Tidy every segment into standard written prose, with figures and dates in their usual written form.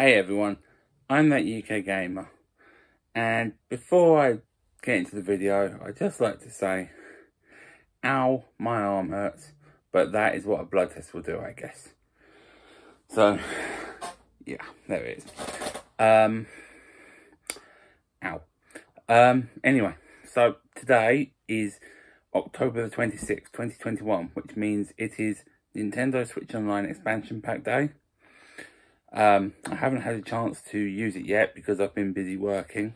Hey everyone, I'm that UK gamer, and before I get into the video, I'd just like to say, ow, my arm hurts, but that is what a blood test will do, I guess. So, yeah, there it is. Ow. Anyway, so today is October the 26th, 2021, which means it is Nintendo Switch Online Expansion Pack Day. I haven't had a chance to use it yet because I've been busy working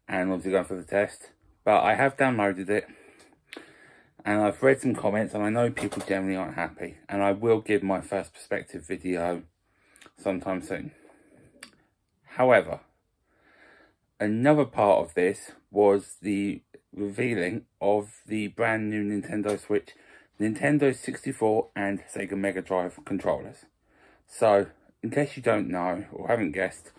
and obviously going for the test, but I have downloaded it and I've read some comments and I know people generally aren't happy, and I will give my first perspective video sometime soon. However, another part of this was the revealing of the brand new Nintendo Switch, Nintendo 64 and Sega Mega Drive controllers. So, in case you don't know or haven't guessed,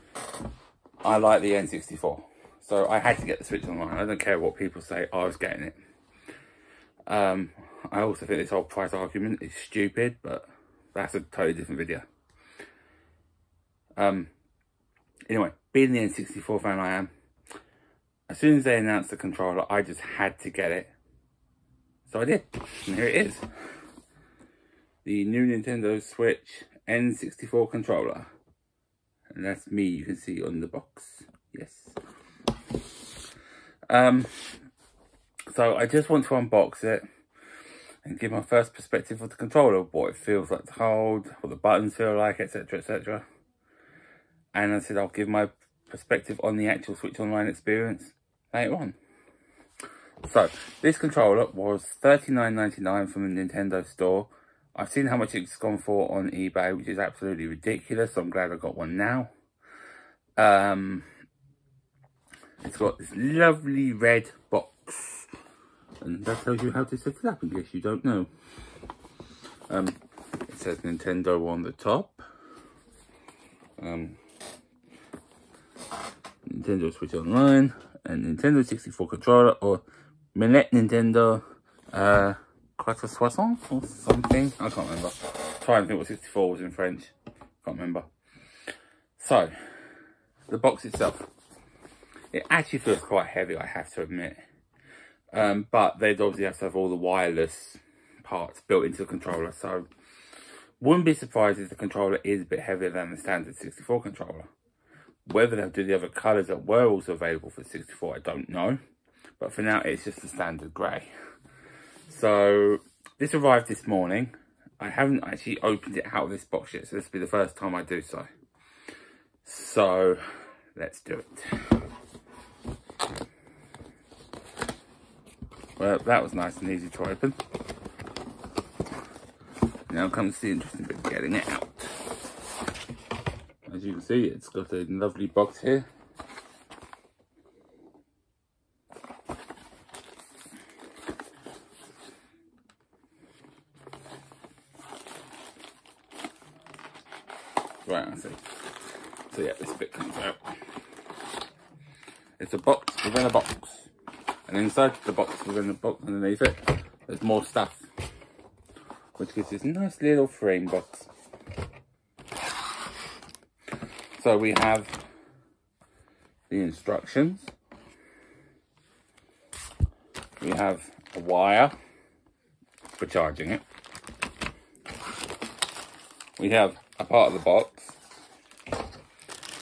I like the N64. So I had to get the Switch Online. I don't care what people say, I was getting it. I also think this whole price argument is stupid, but that's a totally different video. Anyway, being the N64 fan I am, as soon as they announced the controller, I just had to get it. So I did, and here it is. The new Nintendo Switch N64 controller, and that's me, you can see on the box. Yes. So I just want to unbox it and give my first perspective of the controller, what it feels like to hold, what the buttons feel like, etc, etc. And I said I'll give my perspective on the actual Switch Online experience later on. So this controller was $39.99 from the Nintendo store. I've seen how much it's gone for on eBay, which is absolutely ridiculous, so I'm glad I got one now. It's got this lovely red box, and that tells you how to set it up in case you don't know. It says Nintendo on the top. Nintendo Switch Online, and Nintendo 64 controller, or Manette Nintendo, 460 or something, I can't remember. I'm trying to think what 64 was in French, can't remember. So, the box itself, it actually feels quite heavy, I have to admit. But they'd obviously have to have all the wireless parts built into the controller, so wouldn't be surprised if the controller is a bit heavier than the standard 64 controller. Whether they'll do the other colours that were also available for the 64, I don't know. But for now, it's just the standard grey. So, this arrived this morning. I haven't actually opened it out of this box yet, so this will be the first time I do so. So, let's do it. Well, that was nice and easy to open. Now comes the interesting bit, getting it out. As you can see, it's got a lovely box here. Right, I see. So yeah, this bit comes out. It's a box within a box. And inside the box within the box underneath it, there's more stuff, which gives this nice little frame box. So we have the instructions. We have a wire for charging it. We have a part of the box,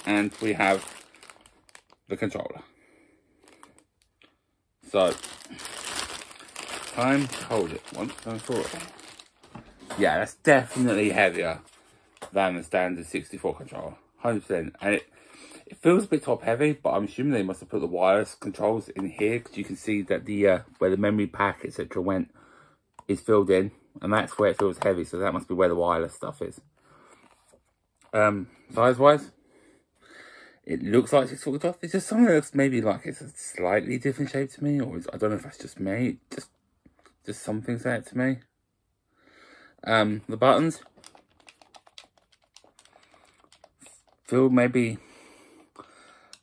and we have the controller. So, time to hold it once and for all. Yeah, that's definitely heavier than the standard 64 controller, 100%. And it feels a bit top heavy, but I'm assuming they must have put the wireless controls in here, because you can see that the where the memory pack etc went is filled in, and that's where it feels heavy. So that must be where the wireless stuff is. Size-wise, it looks like 64 controller. It's just something that looks maybe like it's a slightly different shape to me, or I don't know if that's just me. Just something's out to me. The buttons feel maybe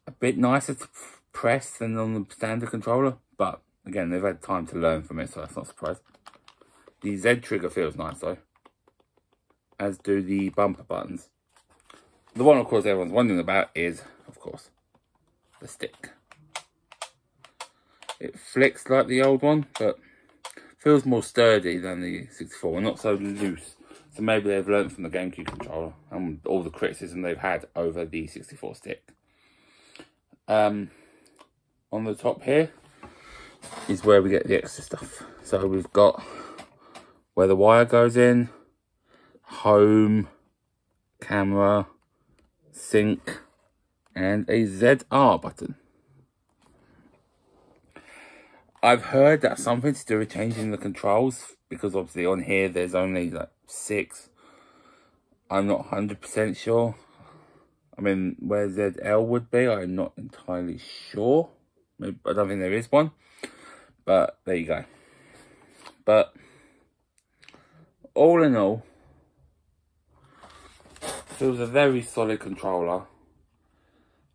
a bit nicer to press than on the standard controller, but again, they've had time to learn from it, so that's not a surprise. The Z trigger feels nice though, as do the bumper buttons. The one, of course, everyone's wondering about is, of course, the stick. It flicks like the old one, but feels more sturdy than the 64 and not so loose. So maybe they've learned from the GameCube controller and all the criticism they've had over the 64 stick. On the top here is where we get the extra stuff. So we've got where the wire goes in, home, camera, sync, and a ZR button. I've heard that's something to do with changing the controls, because obviously on here there's only like 6. I'm not 100% sure. I mean, where ZL would be, I'm not entirely sure. Maybe, I don't think there is one. But there you go. But all in all, feels a very solid controller.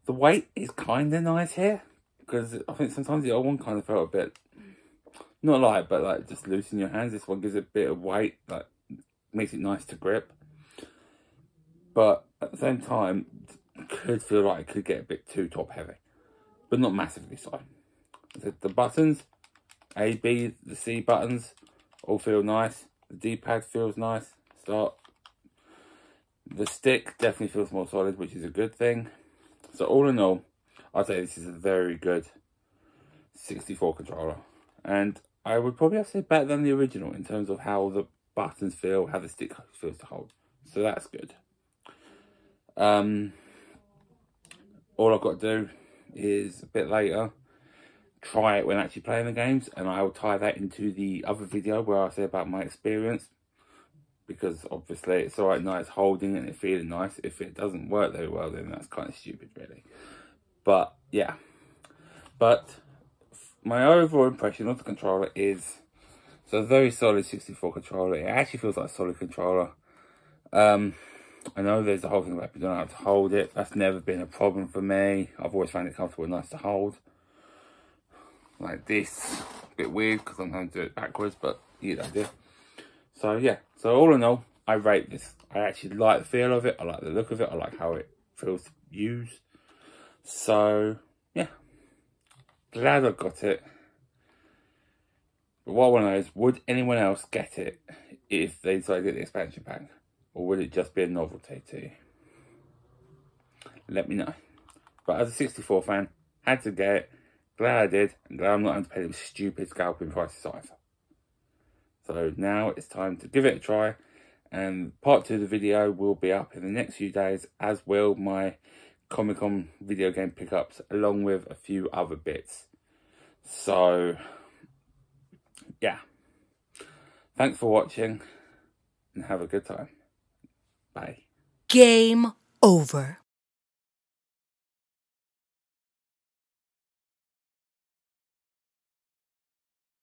The weight is kind of nice here, because I think sometimes the old one kind of felt a bit, not light, but like just loose in your hands. This one gives it a bit of weight, like makes it nice to grip. But at the same time, it could feel like it could get a bit too top heavy, but not massively so. The buttons, A, B, the C buttons, all feel nice. The D-pad feels nice. Start. The stick definitely feels more solid, which is a good thing. So all in all, I'd say this is a very good 64 controller. And I would probably have to say better than the original in terms of how the buttons feel, how the stick feels to hold. So that's good. All I've got to do is a bit later try it when actually playing the games, and I will tie that into the other video where I say about my experience, because obviously it's alright nice holding and it feeling nice. If it doesn't work very well, then that's kind of stupid really. But yeah, but my overall impression of the controller is it's a very solid 64 controller. It actually feels like a solid controller. I know there's the whole thing about you don't have to hold it. That's never been a problem for me. I've always found it comfortable and nice to hold. Like this, a bit weird because I'm going to do it backwards, but you know, idea. So yeah, so all in all, I rate this. I actually like the feel of it. I like the look of it. I like how it feels to use. So yeah, glad I got it. But what I want to know is, would anyone else get it if they decided to get the expansion pack? Or would it just be a novelty to you? Let me know. But as a 64 fan, had to get it. Glad I did. And glad I'm not having to pay those stupid scalping prices either. So now it's time to give it a try. And part 2 of the video will be up in the next few days, as will my Comic-Con video game pickups, along with a few other bits. So yeah, thanks for watching and have a good time. Bye. Game over.